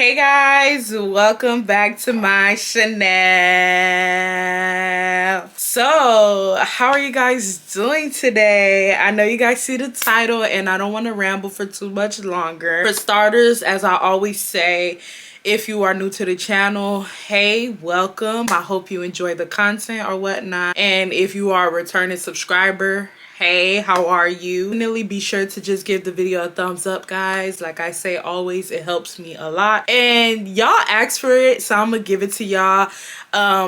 Hey guys, welcome back to my channel. So, how are you guys doing today? I know you guys see the title and I don't want to ramble for too much longer. For starters, as I always say, if you are new to the channel, hey, welcome. I hope you enjoy the content or whatnot. And if you are a returning subscriber, hey, how are you? Definitely be sure to just give the video a thumbs up, guys. Like I say always, it helps me a lot. And y'all asked for it, so I'm gonna give it to y'all. I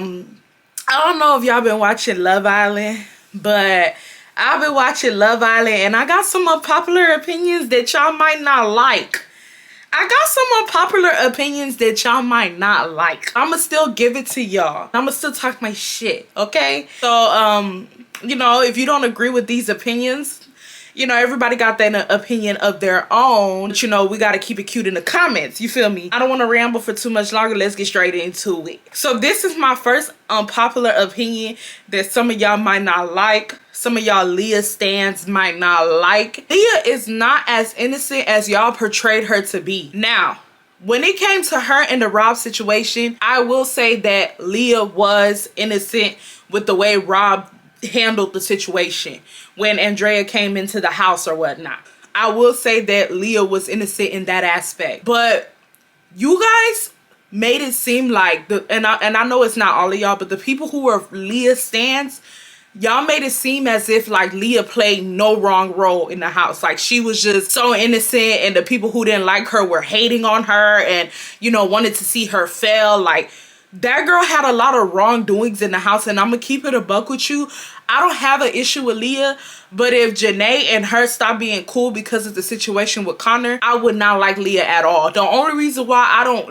don't know if y'all been watching Love Island, but I've been watching Love Island and I got some unpopular opinions that y'all might not like. I'm gonna still give it to y'all. I'm gonna still talk my shit, okay? So, you know, if you don't agree with these opinions, you know, everybody got that opinion of their own. But, you know, we gotta keep it cute in the comments, you feel me? I don't wanna ramble for too much longer. Let's get straight into it. So this is my first unpopular opinion that some of y'all might not like. Some of y'all Leah stans might not like. Leah is not as innocent as y'all portrayed her to be. Now, when it came to her and the Rob situation, I will say that Leah was innocent with the way Rob handled the situation when Andrea came into the house or whatnot. I will say that Leah was innocent in that aspect. But you guys made it seem like, and I know it's not all of y'all, but the people who were Leah stans, y'all made it seem as if like Leah played no wrong role in the house. Like she was just so innocent and the people who didn't like her were hating on her and, you know, wanted to see her fail. Like that girl had a lot of wrongdoings in the house, and I'm gonna keep it a buck with you. I don't have an issue with Leah, but if Janae and her stop being cool because of the situation with Connor, I would not like Leah at all. The only reason why I don't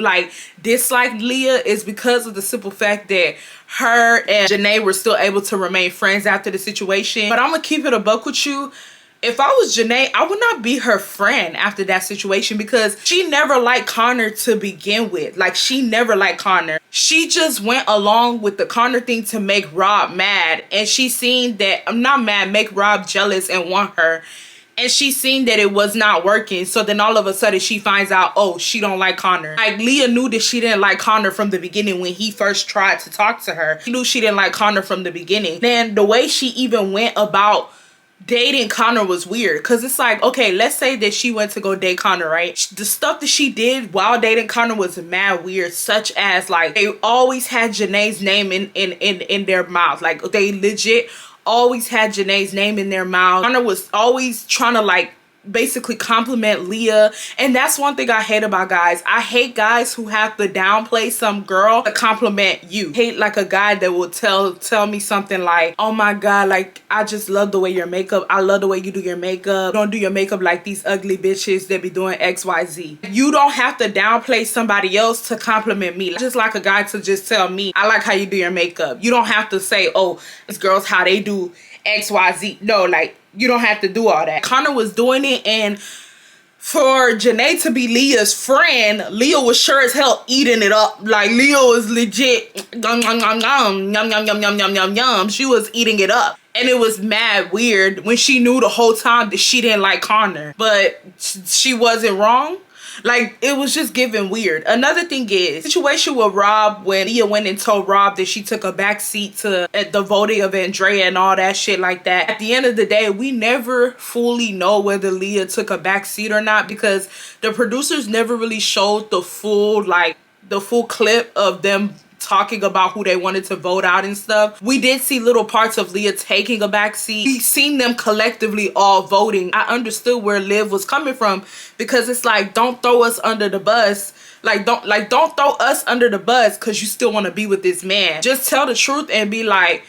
dislike Leah is because of the simple fact that her and Janae were still able to remain friends after the situation. But I'm gonna keep it a buck with you. If I was Janae, I would not be her friend after that situation because she never liked Connor to begin with. Like, she never liked Connor. She just went along with the Connor thing to make Rob mad. And she seen that, I'm not mad, make Rob jealous and want her. And she seen that it was not working. So then all of a sudden she finds out, oh, she don't like Connor. Like, Leah knew that she didn't like Connor from the beginning when he first tried to talk to her. She knew she didn't like Connor from the beginning. Then the way she even went about dating Connor was weird, because it's like, okay, let's say that she went to go date Connor, right? The stuff that she did while dating Connor was mad weird, such as like they always had Janae's name in their mouth. Like they legit always had Janae's name in their mouth. Connor was always trying to like basically compliment Leah, and that's one thing I hate about guys. I hate guys who have to downplay some girl to compliment you. Hate like a guy that will tell me something like, oh my god, like I just love the way your makeup, I love the way you do your makeup, don't do your makeup like these ugly bitches that be doing XYZ. You don't have to downplay somebody else to compliment me. Just like a guy to just tell me, I like how you do your makeup. You don't have to say, oh, these girls how they do XYZ. No, like you don't have to do all that. Connor was doing it, and for Janae to be Leah's friend, Leah was sure as hell eating it up. Like Leah was legit yum yum yum yum yum yum yum yum yum yum yum. She was eating it up. And it was mad weird when she knew the whole time that she didn't like Connor. But she wasn't wrong. Like, it was just giving weird. Another thing is, situation with Rob, when Leah went and told Rob that she took a back seat to the voting of Andrea and all that shit like that. At the end of the day, we never fully know whether Leah took a back seat or not, because the producers never really showed the full clip of them talking about who they wanted to vote out and stuff. We did see little parts of Leah taking a back seat. We seen them collectively all voting. I understood where Liv was coming from, because it's like, don't throw us under the bus. Don't throw us under the bus because you still want to be with this man. Just tell the truth and be like,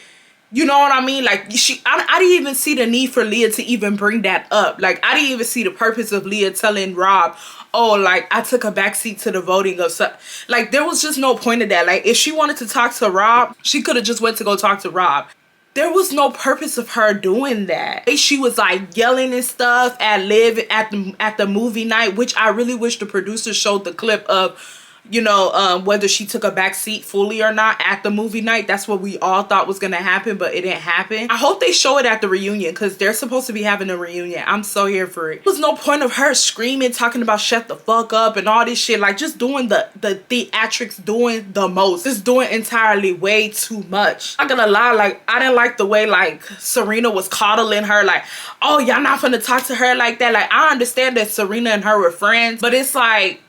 you know what I mean? Like, I didn't even see the need for Leah to even bring that up. Like, I didn't even see the purpose of Leah telling Rob, oh, like, I took a backseat to the voting of stuff. Like, there was just no point of that. Like, if she wanted to talk to Rob, she could have just went to go talk to Rob. There was no purpose of her doing that. She was like yelling and stuff at Liv at the movie night, which I really wish the producers showed the clip of you know, whether she took a back seat fully or not at the movie night. That's what we all thought was gonna happen, but it didn't happen. I hope they show it at the reunion, because they're supposed to be having a reunion. I'm so here for it. There was no point of her screaming, talking about shut the fuck up and all this shit, like just doing the theatrics, doing the most, just doing entirely way too much. I'm not gonna lie, like I didn't like the way like Serena was coddling her, like, oh, y'all not gonna talk to her like that. Like, I understand that Serena and her were friends, but it's like,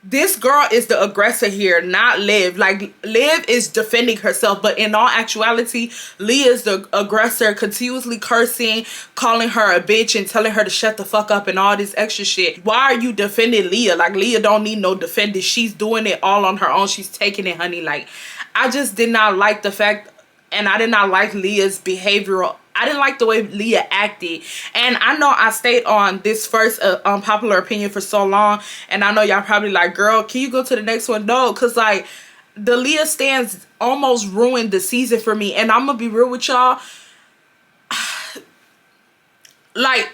this girl is the aggressor here, not Liv. Like, Liv is defending herself, but in all actuality, Leah is the aggressor, continuously cursing, calling her a bitch and telling her to shut the fuck up and all this extra shit. Why are you defending Leah? Like, Leah don't need no defending. She's doing it all on her own. She's taking it, honey. Like, I just did not like the fact, and I did not like Leah's behavioral. I didn't like the way Leah acted. And I know I stayed on this first unpopular opinion for so long, and I know y'all probably like, girl, can you go to the next one? No, because like the Leah stands almost ruined the season for me. And I'm gonna be real with y'all, like,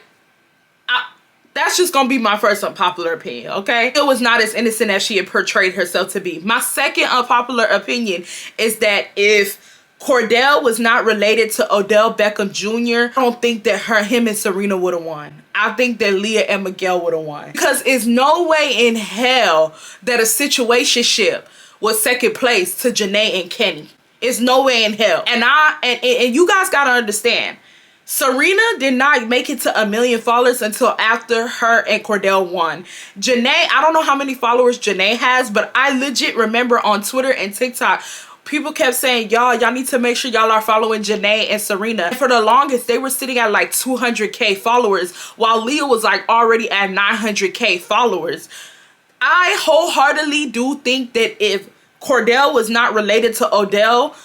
that's just gonna be my first unpopular opinion, okay? It was not as innocent as she had portrayed herself to be. My second unpopular opinion is that if Cordell was not related to Odell Beckham Jr., I don't think that him and Serena would have won. I think that Leah and Miguel would have won. Because there's no way in hell that a situationship was second place to Janae and Kenny. It's no way in hell. And you guys gotta understand, Serena did not make it to 1 million followers until after her and Cordell won. Janae, I don't know how many followers Janae has, but I legit remember on Twitter and TikTok, people kept saying, y'all need to make sure y'all are following Janae and Serena. And for the longest, they were sitting at like 200K followers, while Leah was like already at 900K followers. I wholeheartedly do think that if Cordell was not related to Odell,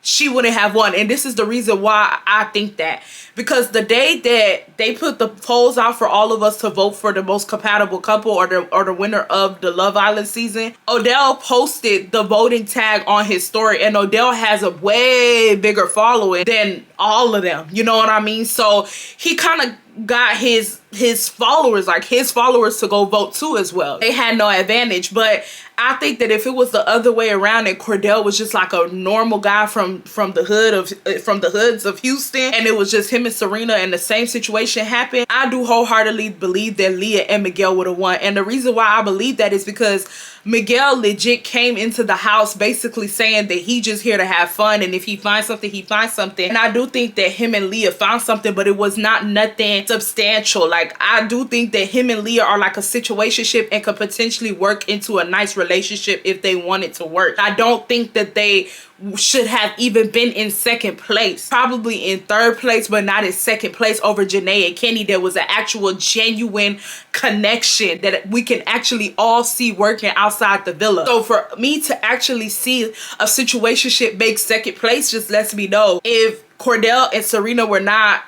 she wouldn't have won. And this is the reason why I think that. Because the day that they put the polls out for all of us to vote for the most compatible couple or the winner of the Love Island season, Odell posted the voting tag on his story, and Odell has a way bigger following than all of them. You know what I mean? So he kind of got his followers, like his followers, to go vote too as well. They had no advantage. But I think that if it was the other way around and Cordell was just like a normal guy from the hoods of Houston, and it was just him and Serena and the same situation happened, I do wholeheartedly believe that Leah and Miguel would have won. And the reason why I believe that is because Miguel legit came into the house basically saying that he just here to have fun, and if he finds something, he finds something. And I do think that him and Leah found something, but it was not nothing substantial. Like, I do think that him and Leah are like a situationship and could potentially work into a nice relationship if they wanted to work. I don't think that they should have even been in second place. Probably in third place, but not in second place over Janae and Kenny. There was an actual genuine connection that we can actually all see working outside the villa. So for me to actually see a situationship make second place just lets me know if Cordell and Serena were not,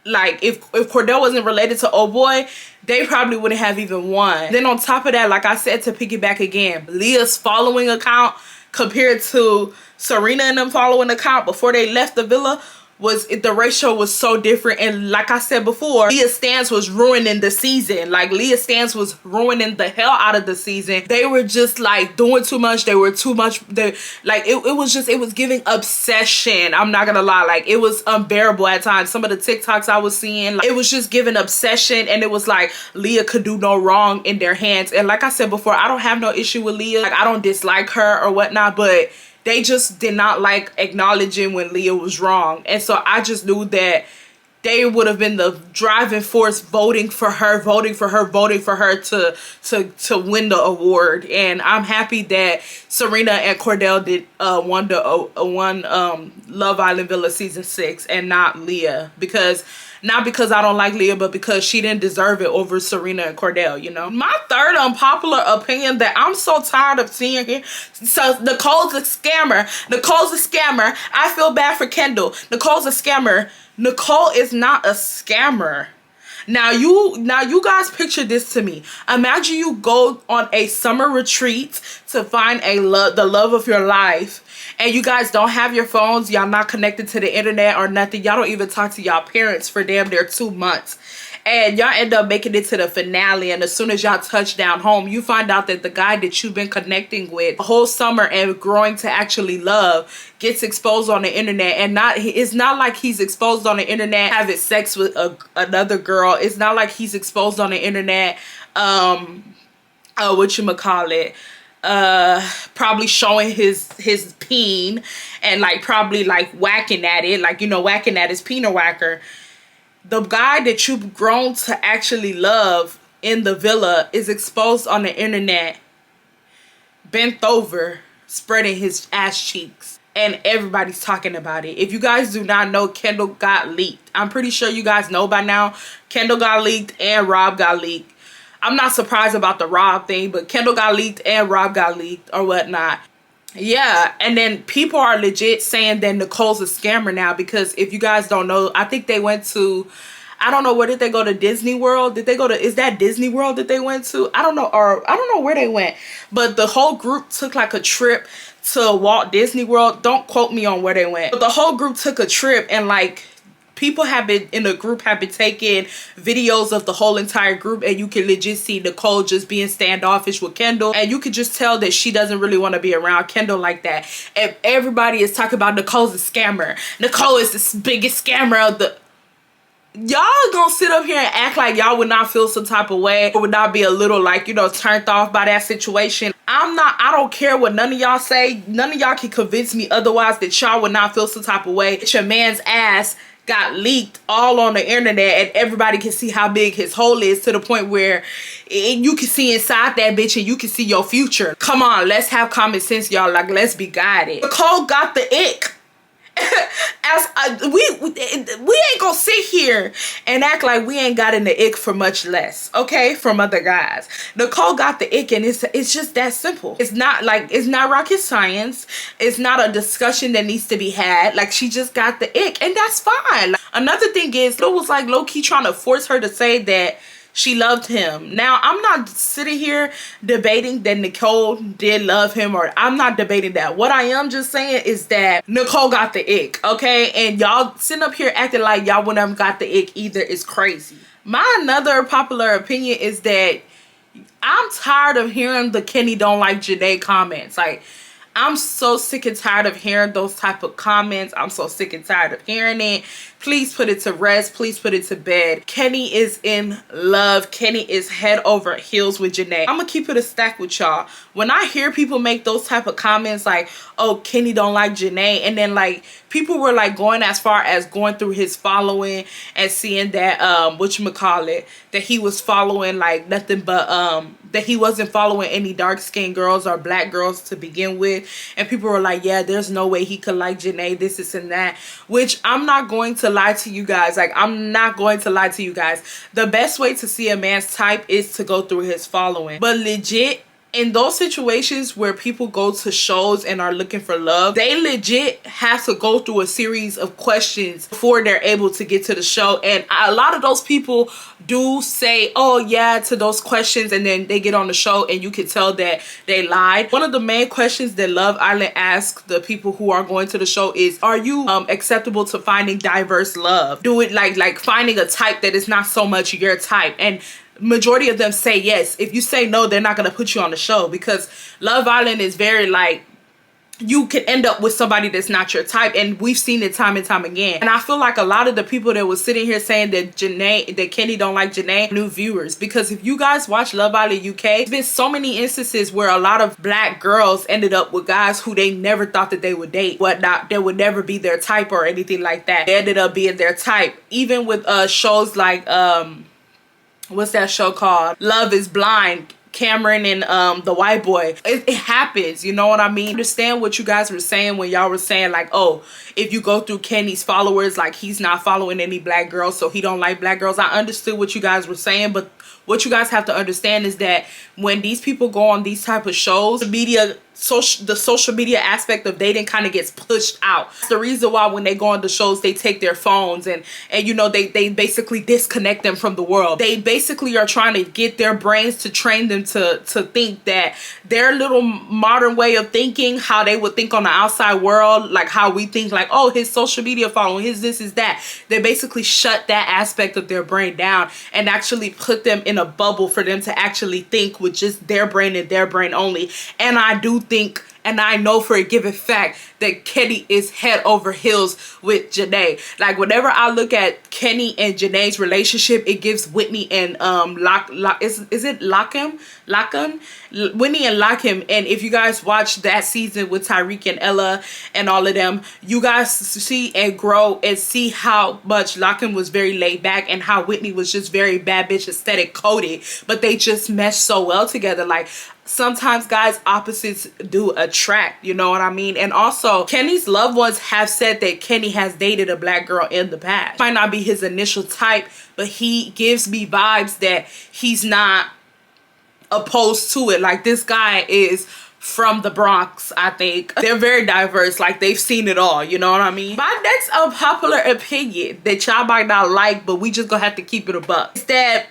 like, if Cordell wasn't related to Oh Boy, they probably wouldn't have even won. Then on top of that, like I said, to piggyback again, Leah's following account compared to Serena and them following account before they left the villa, the ratio was so different. And like I said before, Leah's stance was ruining the season. Like, Leah's stance was ruining the hell out of the season. They were just like doing too much. They were too much. It was giving obsession. I'm not gonna lie. Like, it was unbearable at times. Some of the TikToks I was seeing, like, it was just giving obsession, and it was like Leah could do no wrong in their hands. And like I said before, I don't have no issue with Leah. Like, I don't dislike her or whatnot, but they just did not like acknowledging when Leah was wrong. And so I just knew that they would have been the driving force voting for her to win the award. And I'm happy that Serena and Cordell won Love Island Villa season 6 and not Leah. Not because I don't like Leah, but because she didn't deserve it over Serena and Cordell, you know? My third unpopular opinion that I'm so tired of seeing here. So Nicole's a scammer. Nicole's a scammer. I feel bad for Kendall. Nicole's a scammer. Nicole is not a scammer. Now you guys picture this to me. Imagine you go on a summer retreat to find the love of your life, and you guys don't have your phones, y'all not connected to the internet or nothing, y'all don't even talk to y'all parents for damn near 2 months. and y'all end up making it to the finale, and as soon as y'all touch down home, you find out that the guy that you've been connecting with the whole summer and growing to actually love gets exposed on the internet. And it's not like he's exposed on the internet having sex with another girl. It's not like he's exposed on the internet whatchamacallit, probably showing his peen and like probably like whacking at it, like, you know, whacking at his peener whacker. The guy that you've grown to actually love in the villa is exposed on the internet, bent over, spreading his ass cheeks, and everybody's talking about it. If you guys do not know, Kendall got leaked. I'm pretty sure you guys know by now. Kendall got leaked and Rob got leaked. I'm not surprised about the Rob thing, but Kendall got leaked and Rob got leaked or whatnot. Yeah, and then people are legit saying that Nicole's a scammer now, because if you guys don't know, I think they went to, I don't know, where did they go, to Disney World? Did they go to, is that Disney World that they went to? I don't know, or I don't know where they went, but the whole group took like a trip to Walt Disney World. Don't quote me on where they went, but the whole group took a trip, and like people have been in the group have been taking videos of the whole entire group, and you can legit see Nicole just being standoffish with Kendall, and you could just tell that she doesn't really want to be around Kendall like that. And everybody is talking about Nicole's a scammer. Nicole is the biggest scammer of the... Y'all gonna sit up here and act like y'all would not feel some type of way, or would not be a little, like, you know, turned off by that situation. I don't care what none of y'all say. None of y'all can convince me otherwise that y'all would not feel some type of way. It's your man's ass got leaked all on the internet, and everybody can see how big his hole is, to the point where you can see inside that bitch and you can see your future. Come on, let's have common sense, y'all. Like, let's be guided. Nicole got the ick. We ain't gonna sit here and act like we ain't gotten the ick for much less, okay, from other guys. Nicole got the ick, and it's just that simple. It's not rocket science. It's not a discussion that needs to be had. Like, she just got the ick, and that's fine. Like, another thing is, it was like low-key trying to force her to say that she loved him. Now, I'm not sitting here debating that Nicole did love him, or I'm not debating that. What I am just saying is that Nicole got the ick, okay? And y'all sitting up here acting like y'all wouldn't have got the ick either is crazy. My another popular opinion is that I'm tired of hearing the Kenny don't like Janae comments. Like, I'm so sick and tired of hearing those type of comments. I'm so sick and tired of hearing it. Please put it to rest. Please put it to bed. Kenny is in love. Kenny is head over heels with Janae. I'm gonna keep it a stack with y'all. When I hear people make those type of comments like, oh, Kenny don't like Janae, and then like people were like going as far as going through his following and seeing that whatchamacallit, that he was following like nothing but that he wasn't following any dark-skinned girls or black girls to begin with. And people were like, yeah, there's no way he could like Janae, this and that. Which I'm not going to lie to you guys. Like, I'm not going to lie to you guys. The best way to see a man's type is to go through his following. But legit, in those situations where people go to shows and are looking for love, they legit have to go through a series of questions before they're able to get to the show. And a lot of those people do say, oh yeah, to those questions, and then they get on the show and you can tell that they lied. One of the main questions that Love Island asks the people who are going to the show is, are you acceptable to finding diverse love? Do it like finding a type that is not so much your type. And majority of them say yes. If you say no, they're not going to put you on the show, because Love Island is very like, you could end up with somebody that's not your type, and we've seen it time and time again. And I feel like a lot of the people that was sitting here saying that Kenny don't like Janae, new viewers, because if you guys watch Love Island UK, there's been so many instances where a lot of black girls ended up with guys who they never thought that they would date, whatnot, they would never be their type or anything like that. They ended up being their type. Even with shows like what's that show called, Love is Blind, Cameron and the white boy. It happens, you know what I mean? I understand what you guys were saying when y'all were saying like, oh, if you go through Kenny's followers, like he's not following any black girls, so he don't like black girls. I understood what you guys were saying, but what you guys have to understand is that when these people go on these type of shows, the social media aspect of dating kind of gets pushed out. That's the reason why when they go on the shows, they take their phones and you know, they basically disconnect them from the world. They basically are trying to get their brains to train them to think that their little modern way of thinking, how they would think on the outside world, like how we think, like, oh, his social media following, his this is that. They basically shut that aspect of their brain down and actually put them in a bubble for them to actually think with just their brain and their brain only. And I do think, and I know for a given fact, that Kenny is head over heels with Janae. Like, whenever I look at Kenny and Janae's relationship, it gives Whitney and is it Lockham? Whitney and Lockham. And if you guys watch that season with Tyreek and Ella and all of them, you guys see and grow and see how much Lockham was very laid back and how Whitney was just very bad bitch aesthetic coded, but they just meshed so well together. Like, sometimes, guys, opposites do attract, you know what I mean? And also, Kenny's loved ones have said that Kenny has dated a black girl in the past. Might not be his initial type, but he gives me vibes that he's not opposed to it. Like, this guy is from the Bronx, I think. They're very diverse. Like, they've seen it all, you know what I mean? My next unpopular opinion that y'all might not like, but we just gonna have to keep it a buck, is that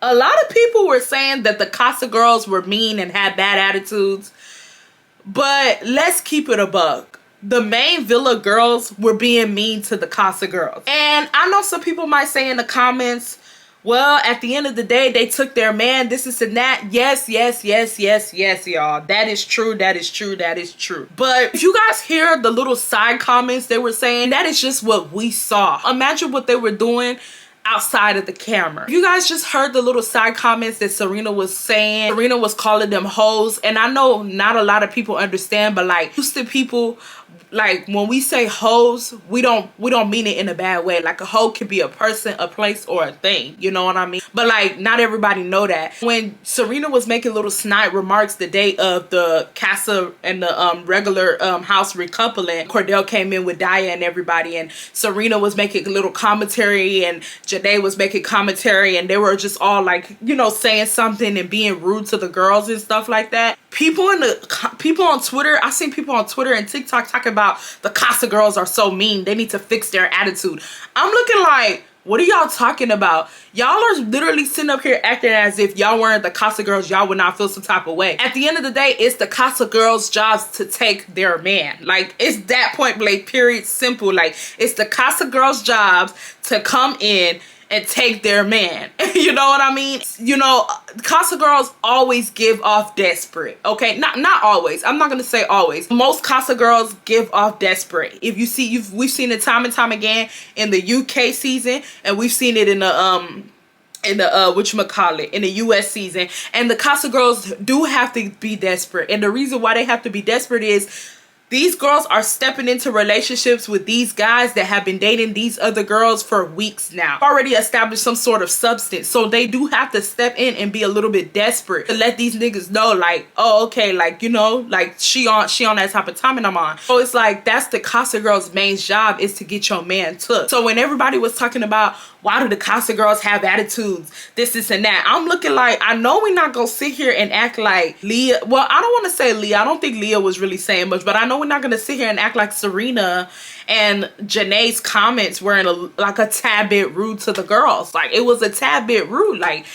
a lot of people were saying that the Kasa girls were mean and had bad attitudes, but let's keep it a buck. The main villa girls were being mean to the Kasa girls. And I know some people might say in the comments, well, at the end of the day, they took their man, this is and that. Yes, y'all. That is true, that is true, that is true. But if you guys hear the little side comments they were saying, that is just what we saw. Imagine what they were doing outside of the camera. You guys just heard the little side comments that Serena was saying. Serena was calling them hoes, and I know not a lot of people understand, but like, used to people, like, when we say hoes, we don't mean it in a bad way. Like, a hoe can be a person, a place, or a thing, you know what I mean? But like, not everybody know that. When Serena was making little snide remarks the day of the Kasa and the regular house recoupling, Cordell came in with Daya and everybody, and Serena was making a little commentary and Janae was making commentary, and they were just all like, you know, saying something and being rude to the girls and stuff like that. People on Twitter, I seen people on Twitter and TikTok talking about the Kasa girls are so mean, they need to fix their attitude. I'm looking like, what are y'all talking about? Y'all are literally sitting up here acting as if y'all weren't the Kasa girls, y'all would not feel some type of way. At the end of the day, it's the Kasa girls' jobs to take their man. Like, it's that point blank, period, simple. Like, it's the Kasa girls' jobs to come in and take their man. You know what I mean? You know, Kasa girls always give off desperate. Okay, not always. I'm not gonna say always. Most Kasa girls give off desperate. If you see, we've seen it time and time again in the UK season, and we've seen it in the whatchamacallit, in the US season. And the Kasa girls do have to be desperate. And the reason why they have to be desperate is these girls are stepping into relationships with these guys that have been dating these other girls for weeks now. Already established some sort of substance. So they do have to step in and be a little bit desperate to let these niggas know, like, oh, okay, like, you know, like, she on that type of time and I'm on. So it's like, that's the Kasa girl's main job, is to get your man took. So when everybody was talking about, why do the Kasa girls have attitudes, this and that, I'm looking like, I know we're not gonna sit here and act like Leah. Well, I don't want to say Leah. I don't think Leah was really saying much, but I know we're not gonna sit here and act like Serena and Janae's comments were like a tad bit rude to the girls. Like, it was a tad bit rude. Like,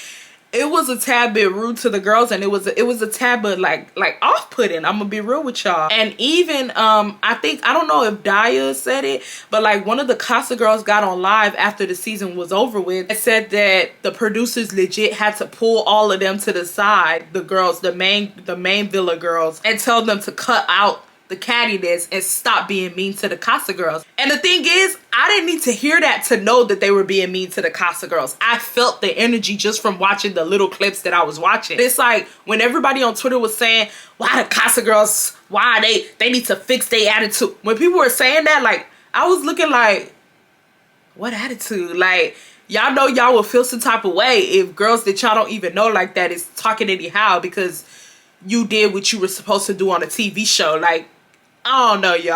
it was a tad bit rude to the girls, and it was a tad bit like off-putting. I'm gonna be real with y'all. And even I don't know if Daya said it, but like, one of the Kasa girls got on live after the season was over with and said that the producers legit had to pull all of them to the side, the girls, the main villa girls, and tell them to cut out the cattiness and stop being mean to the Kasa girls. And the thing is, I didn't need to hear that to know that they were being mean to the Kasa girls. I felt the energy just from watching the little clips that I was watching. It's like, when everybody on Twitter was saying, why the Kasa girls, why they need to fix their attitude. When people were saying that, like, I was looking like, what attitude? Like, y'all know y'all will feel some type of way if girls that y'all don't even know like that is talking anyhow because you did what you were supposed to do on a TV show. Like, I don't know, y'all.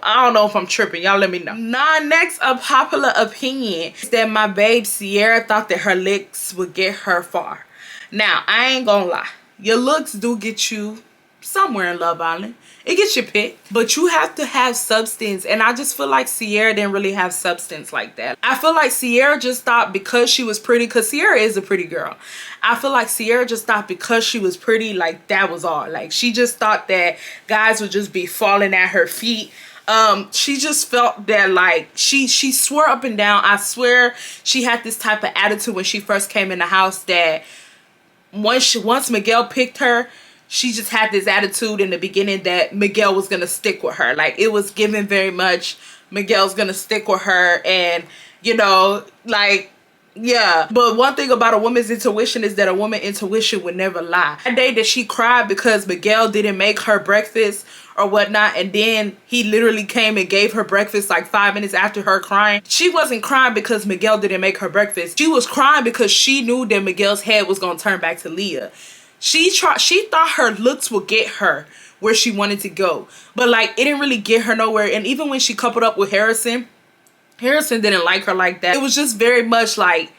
I don't know if I'm tripping. Y'all let me know. Now, next unpopular opinion is that my babe Sierra thought that her looks would get her far. Now, I ain't gonna lie. Your looks do get you somewhere in Love Island. It gets you picked, but you have to have substance, and I just feel like Sierra didn't really have substance like that. I feel like Sierra just thought because she was pretty, because Sierra is a pretty girl. I feel like Sierra just thought because she was pretty, like that was all. Like she just thought that guys would just be falling at her feet. She just felt that like she swore up and down. I swear she had this type of attitude when she first came in the house that once Miguel picked her, she just had this attitude in the beginning that Miguel was gonna stick with her. Like it was given very much Miguel's gonna stick with her, and you know, like, yeah. But one thing about a woman's intuition is that a woman's intuition would never lie. That day that she cried because Miguel didn't make her breakfast or whatnot, and then he literally came and gave her breakfast like 5 minutes after her crying. She wasn't crying because Miguel didn't make her breakfast. She was crying because she knew that Miguel's head was gonna turn back to Leah. She thought her looks would get her where she wanted to go, but like it didn't really get her nowhere. And even when she coupled up with Harrison didn't like her like that. It was just very much like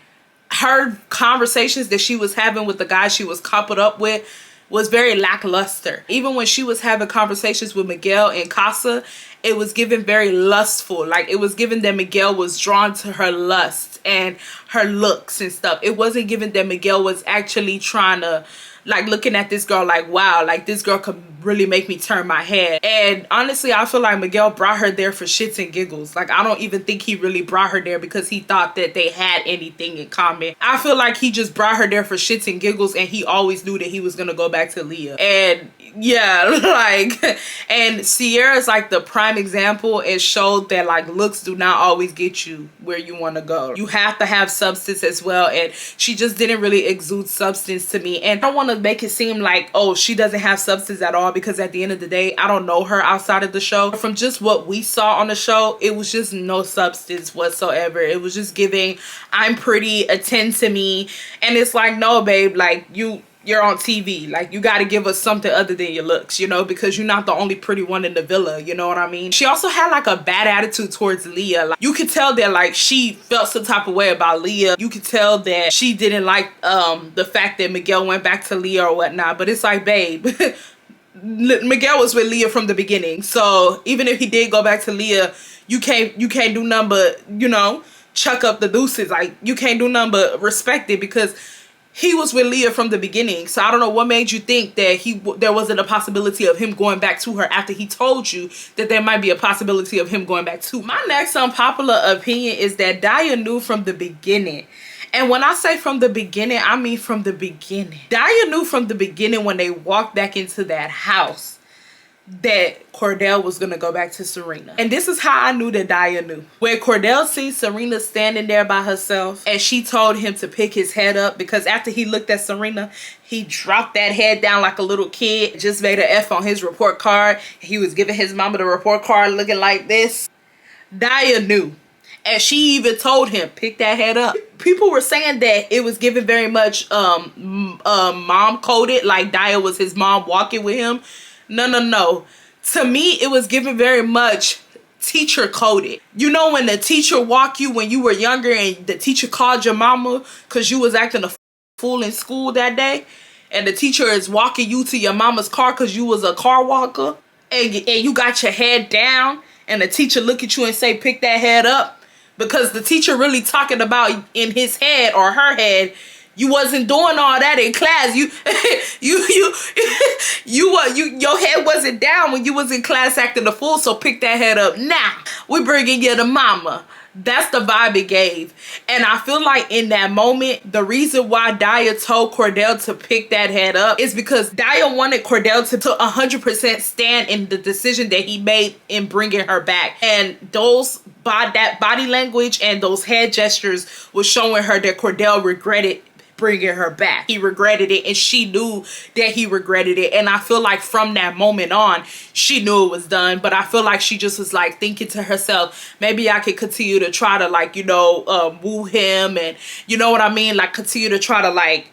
her conversations that she was having with the guy she was coupled up with was very lackluster. Even when she was having conversations with Miguel and Kasa, it was given very lustful. Like it was given that Miguel was drawn to her lust and her looks and stuff. It wasn't given that Miguel was actually trying to, like, looking at this girl like, wow, like this girl could really make me turn my head. And honestly, I feel like Miguel brought her there for shits and giggles. Like I don't even think he really brought her there because he thought that they had anything in common. I feel like he just brought her there for shits and giggles, and he always knew that he was gonna go back to Leah. And yeah, like, and Sierra's like the prime example. It showed that like looks do not always get you where you want to go. You have to have substance as well, and she just didn't really exude substance to me. And I don't want to make it seem like, oh, she doesn't have substance at all, because at the end of the day, I don't know her outside of the show. From just what we saw on the show, it was just no substance whatsoever. It was just giving, I'm pretty, attend to me. And it's like, no babe, like you're on TV. Like you got to give us something other than your looks, you know, because you're not the only pretty one in the villa, you know what I mean? She also had like a bad attitude towards Leah. Like, you could tell that like she felt some type of way about Leah. You could tell that she didn't like the fact that Miguel went back to Leah or whatnot. But it's like, babe, Miguel was with Leah from the beginning. So even if he did go back to Leah, you can't do nothing but, you know, chuck up the deuces. Like you can't do nothing but respect it, because he was with Leah from the beginning. So I don't know what made you think that there wasn't a possibility of him going back to her after he told you that there might be a possibility of him going back to her. My next unpopular opinion is that Daya knew from the beginning. And when I say from the beginning, I mean from the beginning. Daya knew from the beginning when they walked back into that house that Cordell was gonna go back to Serena. And this is how I knew that Daya knew. When Cordell seen Serena standing there by herself and she told him to pick his head up, because after he looked at Serena, he dropped that head down like a little kid, just made an F on his report card. He was giving his mama the report card looking like this. Daya knew. And she even told him, pick that head up. People were saying that it was given very much mom coded, like Daya was his mom walking with him. No. To me, it was given very much teacher coded. You know when the teacher walked you when you were younger and the teacher called your mama because you was acting a fool in school that day, and the teacher is walking you to your mama's car because you was a car walker, and you got your head down, and the teacher look at you and say, pick that head up, because the teacher really talking about in his head or her head, you wasn't doing all that in class. Your head wasn't down when you was in class acting a fool, so pick that head up now. We're bringing you to mama. That's the vibe it gave. And I feel like in that moment, the reason why Daya told Cordell to pick that head up is because Daya wanted Cordell to 100% stand in the decision that he made in bringing her back. And that body language and those head gestures was showing her that Cordell regretted bringing her back. He regretted it, and she knew that he regretted it. And I feel like from that moment on, she knew it was done. But I feel like she just was like thinking to herself, maybe I could continue to try to, like, you know, woo him, and you know what I mean, like continue to try to like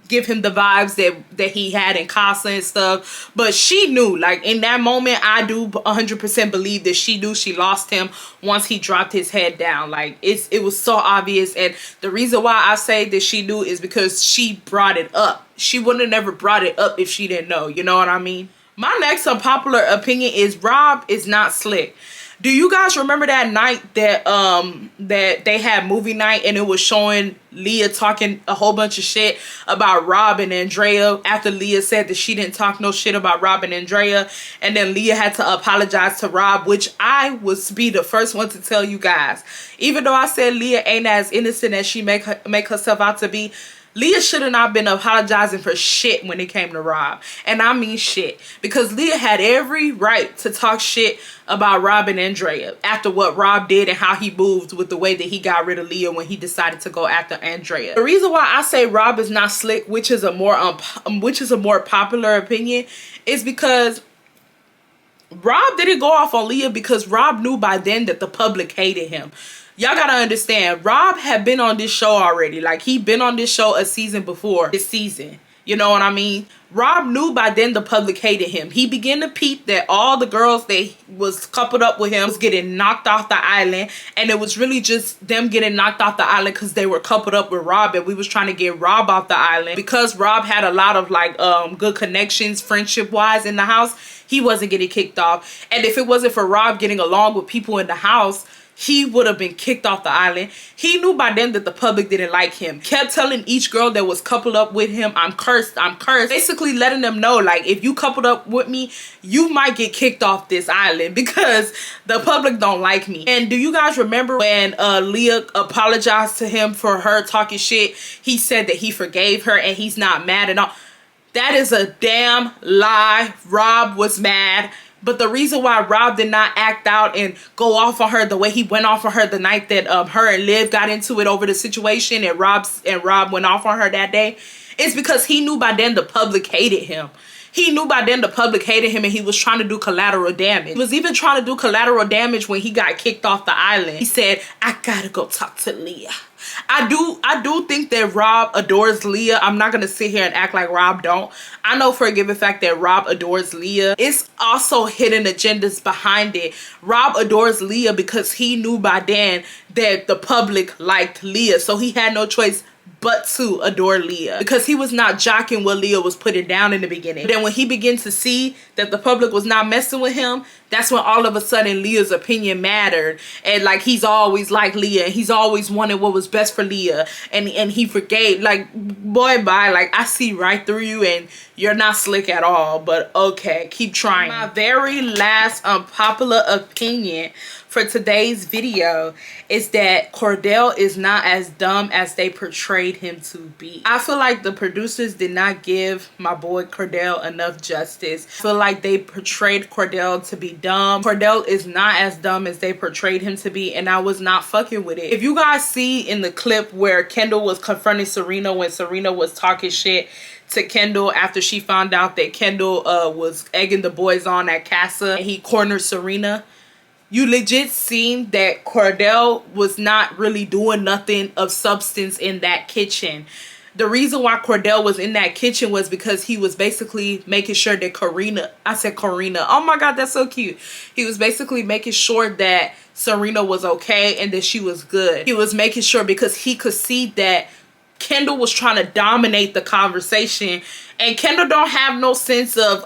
give him the vibes that he had in Kasa and stuff. But she knew, like, in that moment, I do 100% believe that she knew she lost him once he dropped his head down. Like, it was so obvious. And the reason why I say that she knew is because she brought it up. She wouldn't have never brought it up if she didn't know. You know what I mean? My next unpopular opinion is Rob is not slick. Do you guys remember that night that that they had movie night and it was showing Leah talking a whole bunch of shit about Rob and Andrea after Leah said that she didn't talk no shit about Rob and Andrea, and then Leah had to apologize to Rob, which I would be the first one to tell you guys. Even though I said Leah ain't as innocent as she make herself out to be, Leah should have not been apologizing for shit when it came to Rob. And I mean shit. Because Leah had every right to talk shit about Rob and Andrea after what Rob did and how he moved with the way that he got rid of Leah when he decided to go after Andrea. The reason why I say Rob is not slick, which is a more popular opinion, is because Rob didn't go off on Leah because Rob knew by then that the public hated him. Y'all gotta understand, Rob had been on this show already. Like, he been on this show a season before this season. You know what I mean? Rob knew by then the public hated him. He began to peep that all the girls they was coupled up with him was getting knocked off the island. And it was really just them getting knocked off the island because they were coupled up with Rob. And we was trying to get Rob off the island. Because Rob had a lot of, like, good connections friendship-wise in the house, he wasn't getting kicked off. And if it wasn't for Rob getting along with people in the house, he would have been kicked off the island. He knew by then that the public didn't like him. Kept telling each girl that was coupled up with him, I'm cursed, I'm cursed. Basically letting them know, like, if you coupled up with me, you might get kicked off this island because the public don't like me. And do you guys remember when Leah apologized to him for her talking shit? He said that he forgave her and he's not mad at all. That is a damn lie. Rob was mad. But the reason why Rob did not act out and go off on her the way he went off on her the night that her and Liv got into it over the situation and Rob went off on her that day is because he knew by then the public hated him. He knew by then the public hated him and he was trying to do collateral damage. He was even trying to do collateral damage when he got kicked off the island. He said, I gotta go talk to Leah. I do think that Rob adores Leah. I'm not gonna sit here and act like Rob don't. I know for a given fact that Rob adores Leah. It's also hidden agendas behind it. Rob adores Leah because he knew by then that the public liked Leah, so he had no choice but to adore Leah because he was not jocking what Leah was putting down in the beginning. But then when he began to see that the public was not messing with him, that's when all of a sudden Leah's opinion mattered. And like, he's always liked Leah and he's always wanted what was best for Leah, and he forgave. Like, boy, bye. Like, I see right through you and you're not slick at all, but okay, keep trying. My very last unpopular opinion for today's video is that Cordell is not as dumb as they portrayed him to be. I feel like the producers did not give my boy Cordell enough justice. I feel like they portrayed Cordell to be dumb. Cordell is not as dumb as they portrayed him to be, and I was not fucking with it. If you guys see in the clip where Kendall was confronting Serena when Serena was talking shit to Kendall after she found out that Kendall was egging the boys on at Kasa and he cornered Serena, you legit seen that Cordell was not really doing nothing of substance in that kitchen. The reason why Cordell was in that kitchen was because he was basically making sure that Karina, oh my God, that's so cute. He was basically making sure that Serena was okay and that she was good. He was making sure because he could see that Kendall was trying to dominate the conversation, and Kendall don't have no sense of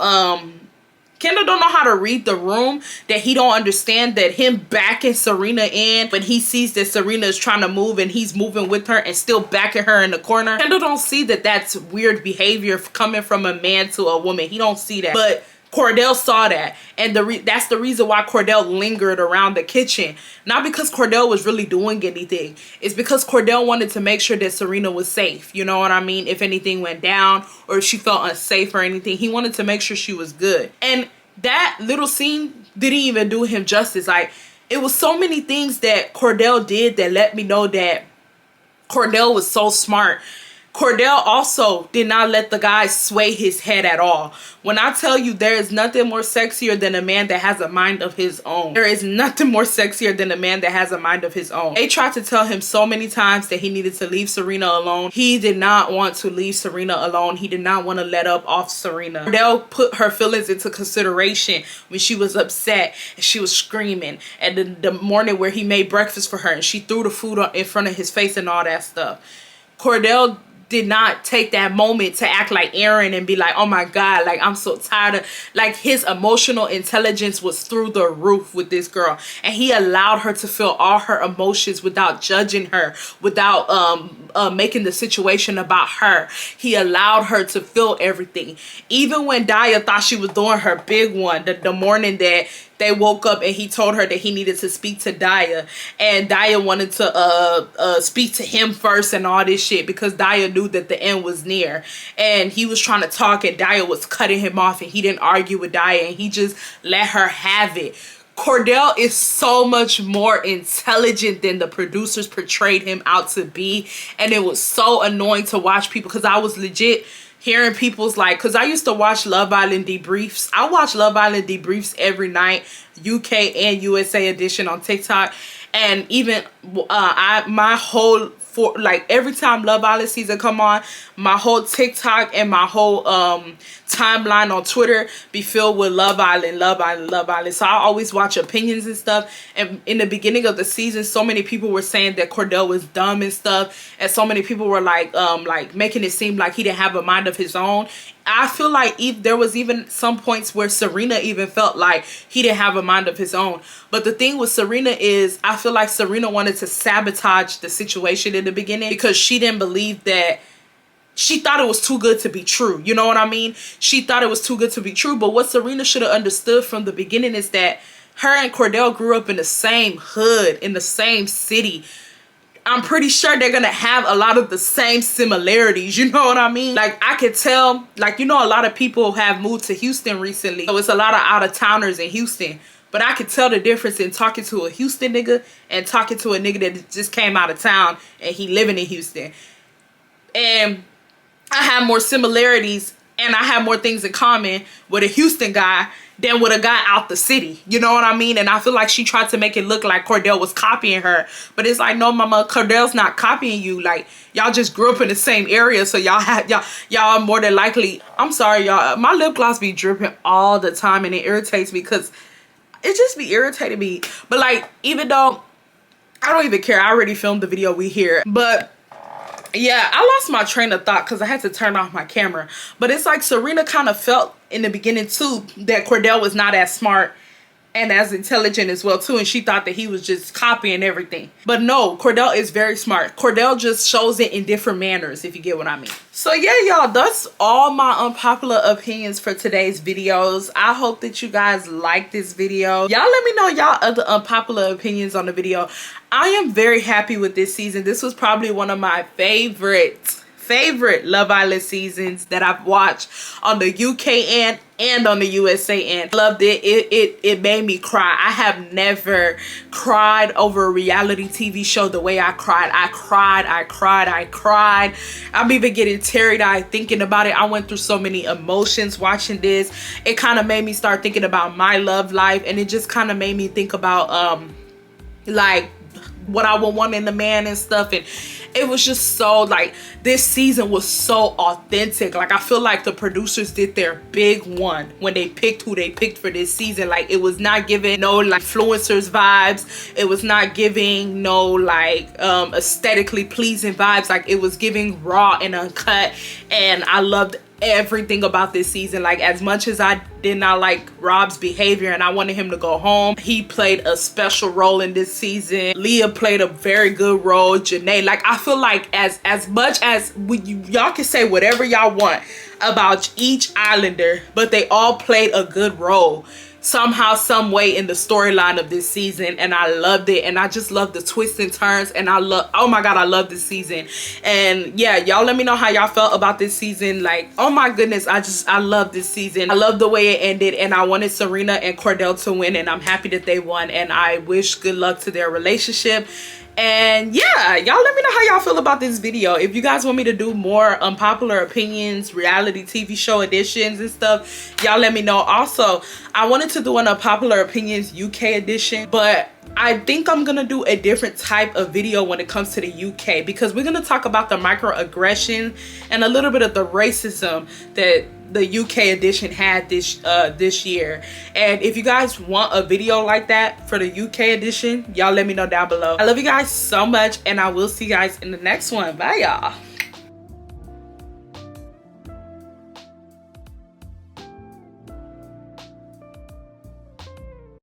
Kendall don't know how to read the room, that he don't understand that him backing Serena in when he sees that Serena is trying to move and he's moving with her and still backing her in the corner. Kendall don't see that that's weird behavior coming from a man to a woman. He don't see that. But Cordell saw that, and that's the reason why Cordell lingered around the kitchen. Not because Cordell was really doing anything. It's because Cordell wanted to make sure that Serena was safe. You know what I mean? If anything went down or if she felt unsafe or anything, he wanted to make sure she was good. And that little scene didn't even do him justice. Like, it was so many things that Cordell did that let me know that Cordell was so smart. Cordell also did not let the guy sway his head at all. When I tell you there is nothing more sexier than a man that has a mind of his own. There is nothing more sexier than a man that has a mind of his own. They tried to tell him so many times that he needed to leave Serena alone. He did not want to leave Serena alone. He did not want to let up off Serena. Cordell put her feelings into consideration when she was upset and she was screaming. And the morning where he made breakfast for her and she threw the food in front of his face and all that stuff. Cordell did not take that moment to act like Aaron and be like, oh my God, like I'm so tired of, like his emotional intelligence was through the roof with this girl. And he allowed her to feel all her emotions without judging her, without making the situation about her. He allowed her to feel everything. Even when Daya thought she was doing her big one, the morning that they woke up and he told her that he needed to speak to Daya, and Daya wanted to speak to him first and all this shit because Daya knew that the end was near, and he was trying to talk and Daya was cutting him off and he didn't argue with Daya and he just let her have it. Cordell is so much more intelligent than the producers portrayed him out to be, and it was so annoying to watch people because I was legit hearing people's like, because I used to watch Love Island debriefs. I watch Love Island debriefs every night, UK and USA edition on TikTok. And even my whole, like every time Love Island season come on, my whole TikTok and my whole timeline on Twitter be filled with Love Island, Love Island, Love Island. So I always watch opinions and stuff. And in the beginning of the season, so many people were saying that Cordell was dumb and stuff, and so many people were like making it seem like he didn't have a mind of his own. I feel like there was even some points where Serena even felt like he didn't have a mind of his own. But the thing with Serena is, I feel like Serena wanted to sabotage the situation in the beginning because she didn't believe that, she thought it was too good to be true. You know what I mean? She thought it was too good to be true. But what Serena should have understood from the beginning is that her and Cordell grew up in the same hood, in the same city. I'm pretty sure they're gonna have a lot of the same similarities, you know what I mean? Like, I could tell, like, you know, a lot of people have moved to Houston recently, so it's a lot of out-of-towners in Houston. But I could tell the difference in talking to a Houston nigga and talking to a nigga that just came out of town and he living in Houston. And I have more similarities and I have more things in common with a Houston guy than with a guy out the city. You know what I mean? And I feel like she tried to make it look like Cordell was copying her. But it's like, no, mama, Cordell's not copying you. Like, y'all just grew up in the same area. So y'all more than likely, I'm sorry, y'all, my lip gloss be dripping all the time and it irritates me because it just be irritating me. But like, even though I don't even care, I already filmed the video we here. But yeah, I lost my train of thought because I had to turn off my camera. But it's like Serena kind of felt in the beginning too that Cordell was not as smart and as intelligent as well too, and she thought that he was just copying everything. But no, Cordell is very smart. Cordell just shows it in different manners, if you get what I mean. So yeah, y'all, that's all my unpopular opinions for today's videos. I hope that you guys like this video. Y'all let me know y'all other unpopular opinions on the video. I am very happy with this season. This was probably one of my favorite Love Island seasons that I've watched on the UK and on the USA end. Loved it. It made me cry. I have never cried over a reality TV show the way I cried. I cried. I'm even getting teary-eyed thinking about it. I went through so many emotions watching this. It kind of made me start thinking about my love life, and it just kind of made me think about like what I would want in a man and stuff. And it was just so, like, this season was so authentic. Like, I feel like the producers did their big one when they picked who they picked for this season. Like, it was not giving no like influencers vibes. It was not giving no like aesthetically pleasing vibes. Like, it was giving raw and uncut, and I loved everything about this season. Like, as much as I did not like Rob's behavior and I wanted him to go home, he played a special role in this season. Leah played a very good role. Jana, like, I feel like as much as y'all can say whatever y'all want about each Islander, but they all played a good role somehow, some way in the storyline of this season, and I loved it. And I just love the twists and turns, and oh my god, I love this season. And yeah, y'all let me know how y'all felt about this season. Like, oh my goodness, I love this season. I love the way it ended, and I wanted Serena and Cordell to win, and I'm happy that they won, and I wish good luck to their relationship. And yeah, y'all let me know how y'all feel about this video. If you guys want me to do more unpopular opinions, reality TV show editions and stuff, y'all let me know. Also, I wanted to do an unpopular opinions UK edition, but I think I'm gonna do a different type of video when it comes to the UK, because we're gonna talk about the microaggression and a little bit of the racism that the UK edition had this year. And if you guys want a video like that for the UK edition, y'all let me know down below. I love you guys so much, and I will see you guys in the next one. Bye, y'all.